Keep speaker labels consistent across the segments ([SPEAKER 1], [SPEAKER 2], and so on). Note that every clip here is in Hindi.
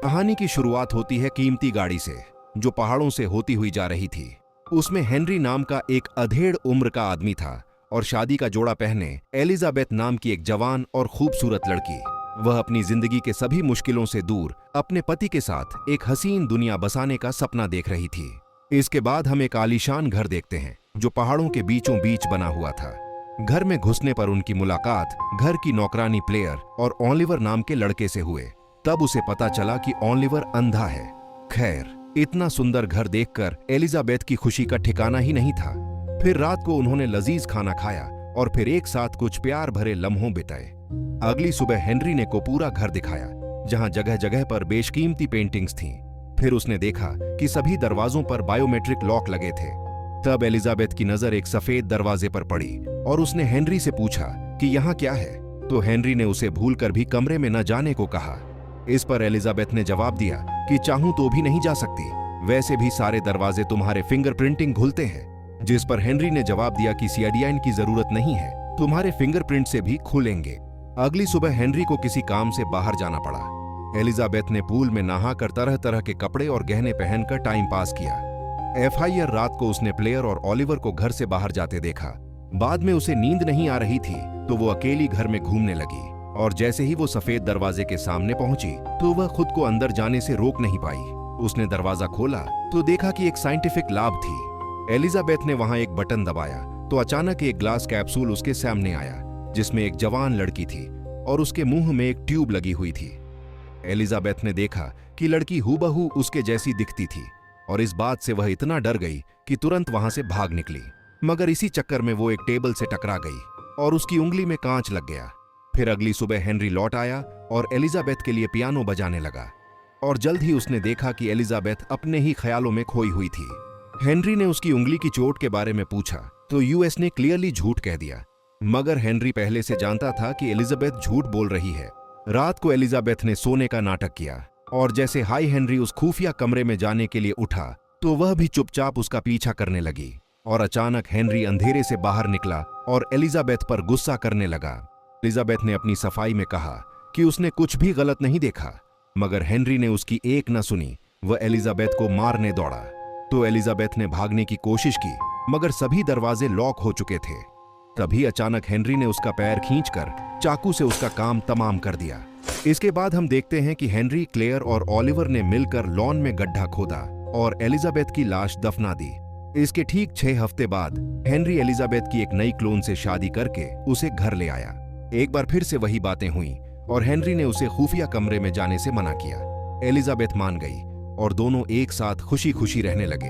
[SPEAKER 1] कहानी की शुरुआत होती है कीमती गाड़ी से जो पहाड़ों से होती हुई जा रही थी। उसमें हेनरी नाम का एक अधेड़ उम्र का आदमी था और शादी का जोड़ा पहने एलिजाबेथ नाम की एक जवान और खूबसूरत लड़की। वह अपनी जिंदगी के सभी मुश्किलों से दूर अपने पति के साथ एक हसीन दुनिया बसाने का सपना देख रही थी। इसके बाद हम एक आलीशान घर देखते हैं जो पहाड़ों के बीचों बीच बना हुआ था। घर में घुसने पर उनकी मुलाकात घर की नौकरानी क्लेयर और ओलिवर नाम के लड़के से हुए। तब उसे पता चला कि ओलिवर अंधा है। खैर, इतना सुंदर घर देखकर एलिजाबेथ की खुशी का ठिकाना ही नहीं था। फिर रात को उन्होंने लजीज खाना खाया और फिर एक साथ कुछ प्यार भरे लम्हों बिताए। अगली सुबह हेनरी ने को पूरा घर दिखाया जहां जगह जगह पर बेशकीमती पेंटिंग्स थीं। फिर उसने देखा कि सभी दरवाजों पर बायोमेट्रिक लॉक लगे थे। तब एलिजाबेथ की नजर एक सफेद दरवाजे पर पड़ी और उसने हेनरी से पूछा कि यहाँ क्या है, तो हेनरी ने उसे भूलकर भी कमरे में न जाने को कहा। इस पर एलिजाबेथ ने जवाब दिया कि चाहूं तो भी नहीं जा सकती, वैसे भी सारे दरवाजे तुम्हारे फिंगरप्रिंटिंग घुलते हैं। जिस पर हेनरी ने जवाब दिया कि सीआईडीआईन की जरूरत नहीं है, तुम्हारे फिंगरप्रिंट से भी खुलेंगे। अगली सुबह हेनरी को किसी काम से बाहर जाना पड़ा। एलिजाबेथ ने पूल में नहाकर तरह तरह के कपड़े और गहने पहनकर टाइम पास किया। एफआईआर रात को उसने प्लेयर और ओलिवर को घर से बाहर जाते देखा। बाद में उसे नींद नहीं आ रही थी तो वो अकेली घर में घूमने लगी और जैसे ही वो सफेद दरवाजे के सामने पहुंची तो वह खुद को अंदर जाने से रोक नहीं पाई। उसने दरवाजा खोला तो देखा कि एक साइंटिफिक लैब थी। एलिजाबेथ ने वहां एक बटन दबाया तो अचानक एक ग्लास कैप्सूल उसके सामने आया जिसमें एक जवान लड़की थी और उसके मुंह में एक ट्यूब लगी हुई थी। एलिजाबेथ ने देखा कि लड़की हूबहू उसके जैसी दिखती थी और इस बात से वह इतना डर गई कि तुरंत वहां से भाग निकली। मगर इसी चक्कर में वो एक टेबल से टकरा गई और उसकी उंगली में कांच लग गया। फिर अगली सुबह हेनरी लौट आया और एलिजाबेथ के लिए पियानो बजाने लगा और जल्द ही उसने देखा कि एलिजाबेथ अपने ही ख्यालों में खोई हुई थी। हेनरी ने उसकी उंगली की चोट के बारे में पूछा तो यूएस ने क्लियरली झूठ कह दिया, मगर हेनरी पहले से जानता था कि एलिजाबेथ झूठ बोल रही है। रात को एलिजाबेथ ने सोने का नाटक किया और जैसे हाई हेनरी उस खुफिया कमरे में जाने के लिए उठा तो वह भी चुपचाप उसका पीछा करने लगी और अचानक हेनरी अंधेरे से बाहर निकला और एलिजाबेथ पर गुस्सा करने लगा। एलिजाबेथ ने अपनी सफाई में कहा कि उसने कुछ भी गलत नहीं देखा, मगर हेनरी ने उसकी एक न सुनी। वह एलिजाबेथ को मारने दौड़ा तो एलिजाबेथ ने भागने की कोशिश की मगर सभी दरवाजे लॉक हो चुके थे। तभी अचानक हेनरी ने उसका पैर खींचकर चाकू से उसका काम तमाम कर दिया। इसके बाद हम देखते हैं कि हेनरी, क्लेयर और ओलिवर ने मिलकर लॉन में गड्ढा खोदा और एलिजाबेथ की लाश दफना दी। इसके ठीक 6 हफ्ते बाद हेनरी एलिजाबेथ की एक नई क्लोन से शादी करके उसे घर ले आया। एक बार फिर से वही बातें हुई और हेनरी ने उसे खुफिया कमरे में जाने से मना किया। एलिजाबेथ मान गई और दोनों एक साथ खुशी खुशी रहने लगे।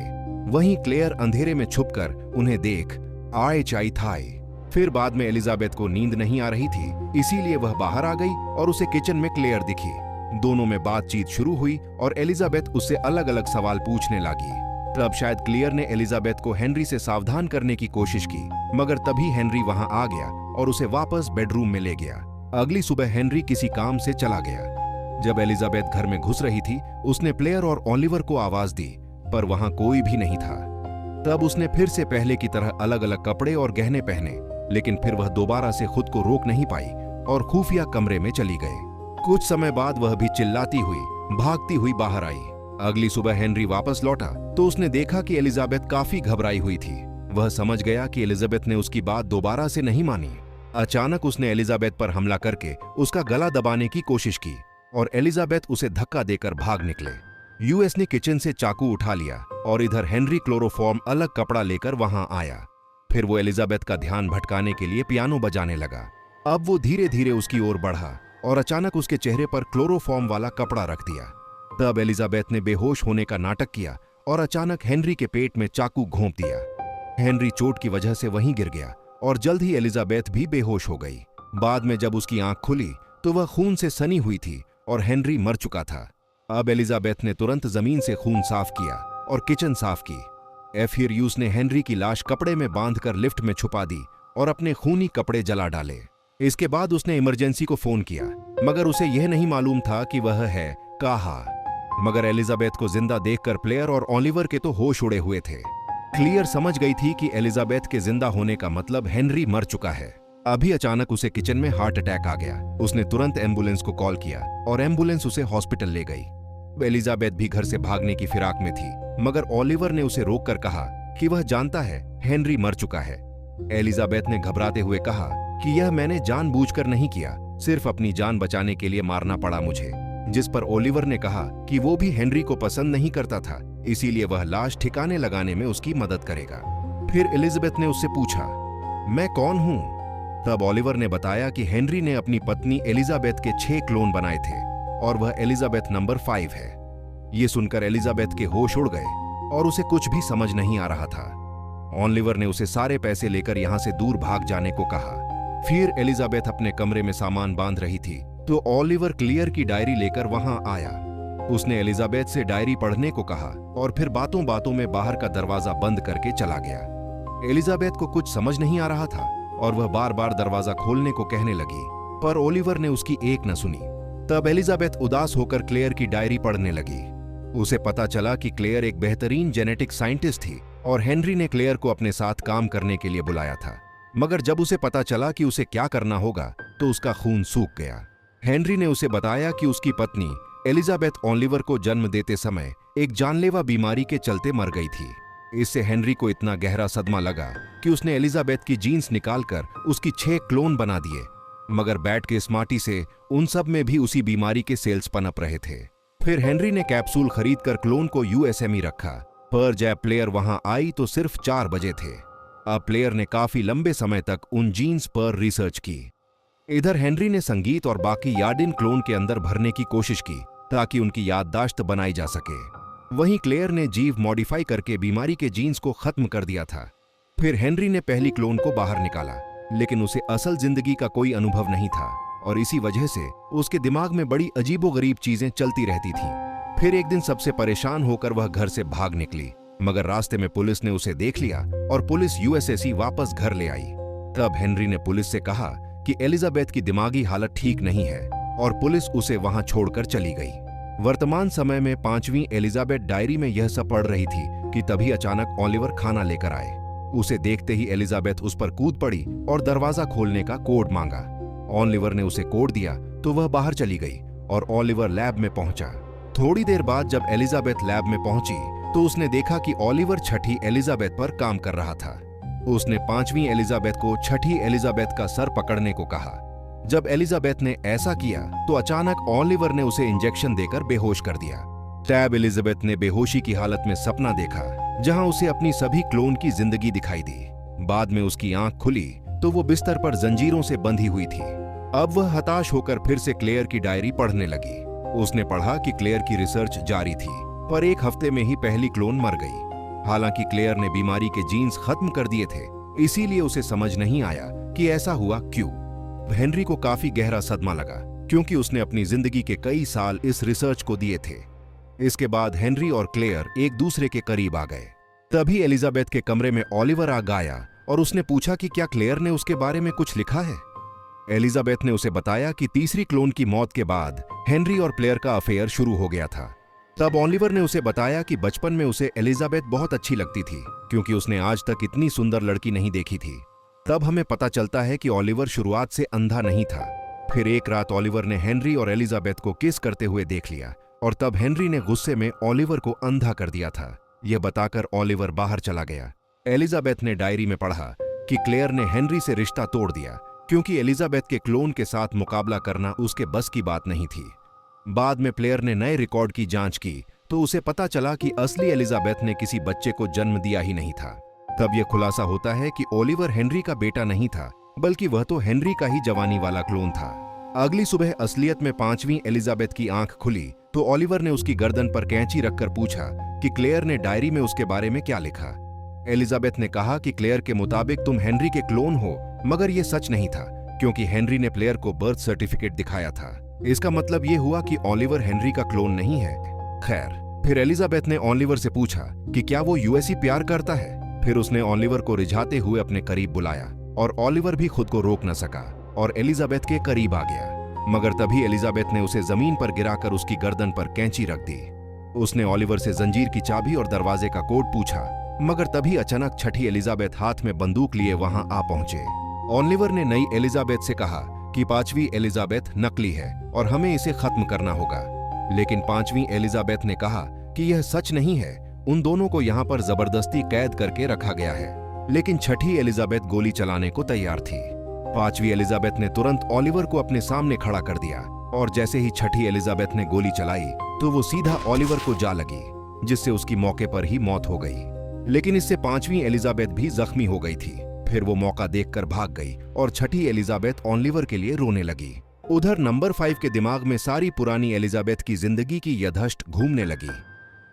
[SPEAKER 1] वहीं क्लेयर अंधेरे में छुपकर उन्हें देख आए चाई थाई। फिर बाद में एलिजाबेथ को नींद नहीं आ रही थी, इसीलिए वह बाहर आ गई और उसे किचन में क्लेयर दिखी। दोनों में बातचीत शुरू हुई और एलिजाबेथ उससे अलग अलग सवाल पूछने लगी। तब शायद क्लेयर ने एलिजाबेथ को हेनरी से सावधान करने की कोशिश की, मगर तभी हेनरी वहां आ गया और उसे वापस बेडरूम में ले गया। अगली सुबह हेनरी किसी काम से चला गया। जब एलिजाबेथ घर में घुस रही थी उसने प्लेयर और ओलिवर को आवाज दी, पर वहां कोई भी नहीं था। तब उसने फिर से पहले की तरह अलग अलग कपड़े और गहने पहने, लेकिन फिर वह दोबारा से खुद को रोक नहीं पाई और खुफिया कमरे में चली गई। कुछ समय बाद वह भी चिल्लाती हुई भागती हुई बाहर आई। अगली सुबह हेनरी वापस लौटा तो उसने देखा कि एलिजाबेथ काफी घबराई हुई थी। वह समझ गया कि एलिजाबेथ ने उसकी बात दोबारा से नहीं मानी। अचानक उसने एलिजाबेथ पर हमला करके उसका गला दबाने की कोशिश की और एलिजाबेथ उसे धक्का देकर भाग निकले। यूएस ने किचन से चाकू उठा लिया और इधर हेनरी क्लोरोफॉर्म अलग कपड़ा लेकर वहां आया। फिर वो एलिजाबेथ का ध्यान भटकाने के लिए पियानो बजाने लगा। अब वो धीरे धीरे उसकी ओर बढ़ा और अचानक उसके चेहरे पर क्लोरोफॉर्म वाला कपड़ा रख दिया। तब एलिजाबेथ ने बेहोश होने का नाटक किया और अचानक हेनरी के पेट में चाकू घोंप दिया। हेनरी चोट की वजह से वहीं गिर गया और जल्द ही एलिजाबेथ भी बेहोश हो गई। बाद में जब उसकी आंख खुली तो वह खून से सनी हुई थी और हेनरी मर चुका था। अब एलिजाबेथ ने तुरंत जमीन से खून साफ किया और किचन साफ की। फिर यूस ने हेनरी की लाश कपड़े में बांधकर लिफ्ट में छुपा दी और अपने खूनी कपड़े जला डाले। इसके बाद उसने इमरजेंसी को फोन किया, मगर उसे यह नहीं मालूम था कि वह है कहाँ। मगर एलिजाबेथ को जिंदा देखकर प्लेयर और ओलिवर के तो होश उड़े हुए थे। क्लियर समझ गई थी कि एलिजाबेथ के जिंदा होने का मतलब हेनरी मर चुका है। अभी अचानक उसे किचन में हार्ट अटैक आ गया। उसने तुरंत एम्बुलेंस को कॉल किया और एम्बुलेंस उसे हॉस्पिटल ले गई। एलिजाबेथ भी घर से भागने की फिराक में थी, मगर ओलिवर ने उसे रोककर कहा कि वह जानता है हेनरी मर चुका है। एलिजाबेथ ने घबराते हुए कहा कि यह मैंने जानबूझकर नहीं किया, सिर्फ अपनी जान बचाने के लिए मारना पड़ा मुझे। जिस पर ओलिवर ने कहा कि वो भी हेनरी को पसंद नहीं करता था, इसीलिए वह लाश ठिकाने लगाने में उसकी मदद करेगा। फिर एलिजाबेथ ने उससे पूछा, मैं कौन हूं? तब ओलिवर ने बताया कि हेनरी ने अपनी पत्नी एलिजाबेथ के 6 क्लोन बनाए थे और वह एलिजाबेथ नंबर 5 है। ये सुनकर एलिजाबेथ के होश उड़ गए और उसे कुछ भी समझ नहीं आ रहा था। ओलिवर ने उसे सारे पैसे लेकर यहां से दूर भाग जाने को कहा। फिर एलिजाबेथ अपने कमरे में सामान बांध रही थी तो ओलिवर क्लेयर की डायरी लेकर वहां आया। उसने एलिजाबेथ से डायरी पढ़ने को कहा और फिर बातों बातों में बाहर का दरवाजा बंद करके चला गया। एलिजाबेथ को कुछ समझ नहीं आ रहा था और वह बार बार दरवाजा खोलने को कहने लगी, पर ओलिवर ने उसकी एक न सुनी। तब एलिजाबेथ उदास होकर क्लेयर की डायरी पढ़ने लगी। उसे पता चला कि क्लेयर एक बेहतरीन जेनेटिक साइंटिस्ट थी और हेनरी ने क्लेयर को अपने साथ काम करने के लिए बुलाया था। मगर जब उसे पता चला कि उसे क्या करना होगा तो उसका खून सूख गया। हेनरी ने उसे बताया कि उसकी पत्नी एलिजाबेथ ओलिवर को जन्म देते समय एक जानलेवा बीमारी के चलते मर गई थी। इससे हेनरी को इतना गहरा सदमा लगा कि उसने एलिजाबेथ की जीन्स निकालकर उसकी 6 क्लोन बना दिए, मगर बैट के स्मार्टी से उन सब में भी उसी बीमारी के सेल्स पनप रहे थे। फिर हेनरी ने कैप्सूल खरीदकर क्लोन को यूएसए में रखा, पर जब प्लेयर वहां आई तो सिर्फ 4 बजे थे। अब प्लेयर ने काफी लंबे समय तक उन जीन्स पर रिसर्च की। इधर हेनरी ने संगीत और बाकी यार्डिन क्लोन के अंदर भरने की कोशिश की ताकि उनकी याददाश्त बनाई जा सके। वहीं क्लेयर ने जीव मॉडिफाई करके बीमारी के जीन्स को खत्म कर दिया था। फिर हेनरी ने पहली क्लोन को बाहर निकाला, लेकिन उसे असल जिंदगी का कोई अनुभव नहीं था और इसी वजह से उसके दिमाग में बड़ी अजीबोगरीब चीजें चलती रहती थी। फिर एक दिन सबसे परेशान होकर वह घर से भाग निकली, मगर रास्ते में पुलिस ने उसे देख लिया और पुलिस यूएसएसी वापस घर ले आई। तब हेनरी ने पुलिस से कहा कि एलिजाबेथ की दिमागी हालत ठीक नहीं है और पुलिस उसे वहां छोड़कर चली गई। वर्तमान समय में 5वीं एलिजाबेथ डायरी में यह सब पढ़ रही थी कि तभी अचानक ओलिवर खाना लेकर आए। उसे देखते ही एलिजाबेथ उस पर कूद पड़ी और दरवाजा खोलने का कोड मांगा। ओलिवर ने उसे कोड दिया तो वह बाहर चली गई और ओलिवर लैब में पहुंचा। थोड़ी देर बाद जब एलिजाबेथ लैब में पहुंची तो उसने देखा कि ओलिवर छठी एलिजाबेथ पर काम कर रहा था। उसने 5वीं एलिजाबेथ को छठी एलिजाबेथ का सर पकड़ने को कहा। जब एलिजाबेथ ने ऐसा किया तो अचानक ओलिवर ने उसे इंजेक्शन देकर बेहोश कर दिया। तब एलिजाबेथ ने बेहोशी की हालत में सपना देखा, जहां उसे अपनी सभी क्लोन की जिंदगी दिखाई दी। बाद में उसकी आंख खुली तो वो बिस्तर पर जंजीरों से बंधी हुई थी। अब वह हताश होकर फिर से क्लेयर की डायरी पढ़ने लगी। उसने पढ़ा कि क्लेयर की रिसर्च जारी थी, पर 1 हफ्ते में ही पहली क्लोन मर गई। हालांकि क्लेयर ने बीमारी के जीन्स खत्म कर दिए थे, इसीलिए उसे समझ नहीं आया कि ऐसा हुआ क्यों। हेनरी को काफी गहरा सदमा लगा, क्योंकि उसने अपनी जिंदगी के कई साल इस रिसर्च को दिए थे। इसके बाद हेनरी और क्लेयर एक दूसरे के करीब आ गए। तभी एलिजाबेथ के कमरे में ओलिवर आ गया और उसने पूछा कि क्या क्लेयर ने उसके बारे में कुछ लिखा है। एलिजाबेथ ने उसे बताया कि तीसरी क्लोन की मौत के बाद हेनरी और क्लेयर का अफेयर शुरू हो गया था। तब ओलिवर ने उसे बताया कि बचपन में उसे एलिजाबेथ बहुत अच्छी लगती थी, क्योंकि उसने आज तक इतनी सुंदर लड़की नहीं देखी थी। तब हमें पता चलता है कि ओलिवर शुरुआत से अंधा नहीं था। फिर एक रात ओलिवर ने हेनरी और एलिजाबेथ को किस करते हुए देख लिया और तब हेनरी ने गुस्से में ओलिवर को अंधा कर दिया था। यह बताकर ओलिवर बाहर चला गया। एलिजाबेथ ने डायरी में पढ़ा कि क्लेयर ने हेनरी से रिश्ता तोड़ दिया, क्योंकि एलिजाबेथ के क्लोन के साथ मुकाबला करना उसके बस की बात नहीं थी। बाद में प्लेयर ने नए रिकॉर्ड की जांच की तो उसे पता चला कि असली एलिजाबेथ ने किसी बच्चे को जन्म दिया ही नहीं था। तब यह खुलासा होता है कि ओलिवर हेनरी का बेटा नहीं था, बल्कि वह तो हेनरी का ही जवानी वाला क्लोन था। अगली सुबह असलियत में 5वीं एलिजाबेथ की आंख खुली तो ओलिवर ने उसकी गर्दन पर कैंची रखकर पूछा कि क्लेयर ने डायरी में उसके बारे में क्या लिखा। एलिजाबेथ ने कहा कि क्लेयर के मुताबिक तुम हेनरी के क्लोन हो, मगर यह सच नहीं था, क्योंकि हेनरी ने प्लेयर को बर्थ सर्टिफिकेट दिखाया था। इसका मतलब यह हुआ कि ओलिवर हेनरी का क्लोन नहीं है। खैर, फिर एलिजाबेथ ने ओलिवर से पूछा कि क्या वो यूएसई प्यार करता है। फिर उसने ओलिवर को रिझाते हुए अपने करीब बुलाया और ओलिवर भी खुद को रोक न सका और एलिजाबेथ के करीब आ गया। मगर तभी एलिजाबेथ ने उसे जमीन पर गिराकर उसकी गर्दन पर कैंची रख दी। उसने ओलिवर से जंजीर की चाबी और दरवाजे का कोड पूछा, मगर तभी अचानक छठी एलिजाबेथ हाथ में बंदूक लिए वहां आ पहुंचे। ओलिवर ने नई एलिजाबेथ से कहा कि 5वीं एलिजाबेथ नकली है और हमें इसे खत्म करना होगा। लेकिन पांचवी एलिजाबेथ ने कहा कि यह सच नहीं है, उन दोनों को यहाँ पर जबरदस्ती कैद करके रखा गया है। लेकिन छठी एलिजाबेथ गोली चलाने को तैयार थी। पांचवी एलिजाबेथ ने तुरंत ओलिवर को अपने सामने खड़ा कर दिया और जैसे ही छठी एलिजाबेथ ने गोली चलाई तो वो सीधा ओलिवर को जा लगी, जिससे उसकी मौके पर ही मौत हो गई। लेकिन इससे पांचवी एलिजाबेथ भी जख्मी हो गई थी। फिर वो मौका देखकर भाग गई और छठी एलिजाबेथ ओलिवर के लिए रोने लगी। उधर नंबर 5 के दिमाग में सारी पुरानी एलिजाबेथ की जिंदगी की यथार्थ घूमने लगी।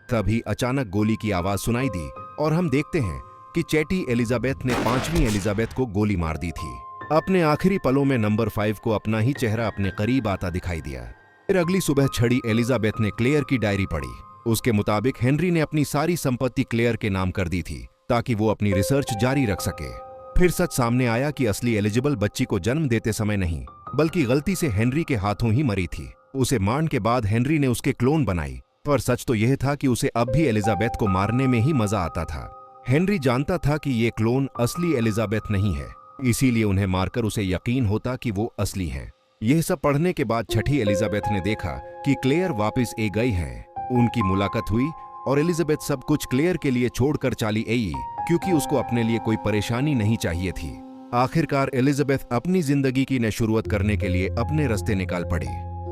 [SPEAKER 1] तभी अचानक गोली की आवाज सुनाई दी और हम देखते हैं कि चेटी एलिजाबेथ ने पांचवी एलिजाबेथ को गोली मार दी थी। अपने आखिरी पलों में नंबर 5 को अपना ही चेहरा अपने करीब आता दिखाई दिया। फिर अगली सुबह छड़ी एलिजाबेथ ने क्लेयर की डायरी पढ़ी। उसके मुताबिक हेनरी ने अपनी सारी संपत्ति क्लेयर के नाम कर दी थी ताकि वो अपनी रिसर्च जारी रख सके। फिर सच सामने आया कि असली एलिजिबल बच्ची को जन्म देते समय नहीं, बल्कि गलती से हेनरी के हाथों ही मरी थी। उसे मारने के बाद हेनरी ने उसके क्लोन बनाई, पर सच तो यह था कि उसे अब भी एलिजाबेथ को मारने में ही मजा आता था। हेनरी जानता था कि ये क्लोन असली एलिजाबेथ नहीं है, इसीलिए उन्हें मारकर उसे यकीन होता कि वो असली हैं। यह सब पढ़ने के बाद छठी एलिजाबेथ ने देखा कि क्लेयर वापस ए गई हैं। उनकी मुलाकात हुई और एलिजाबेथ सब कुछ क्लेयर के लिए छोड़कर चली आई, क्योंकि उसको अपने लिए कोई परेशानी नहीं चाहिए थी। आखिरकार एलिजाबेथ अपनी जिंदगी की नई शुरुआत करने के लिए अपने रास्ते निकाल पड़ी।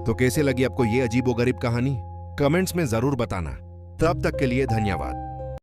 [SPEAKER 1] तो कैसे लगी आपको ये अजीबोगरीब कहानी? कमेंट्स में जरूर बताना। तब तक के लिए धन्यवाद।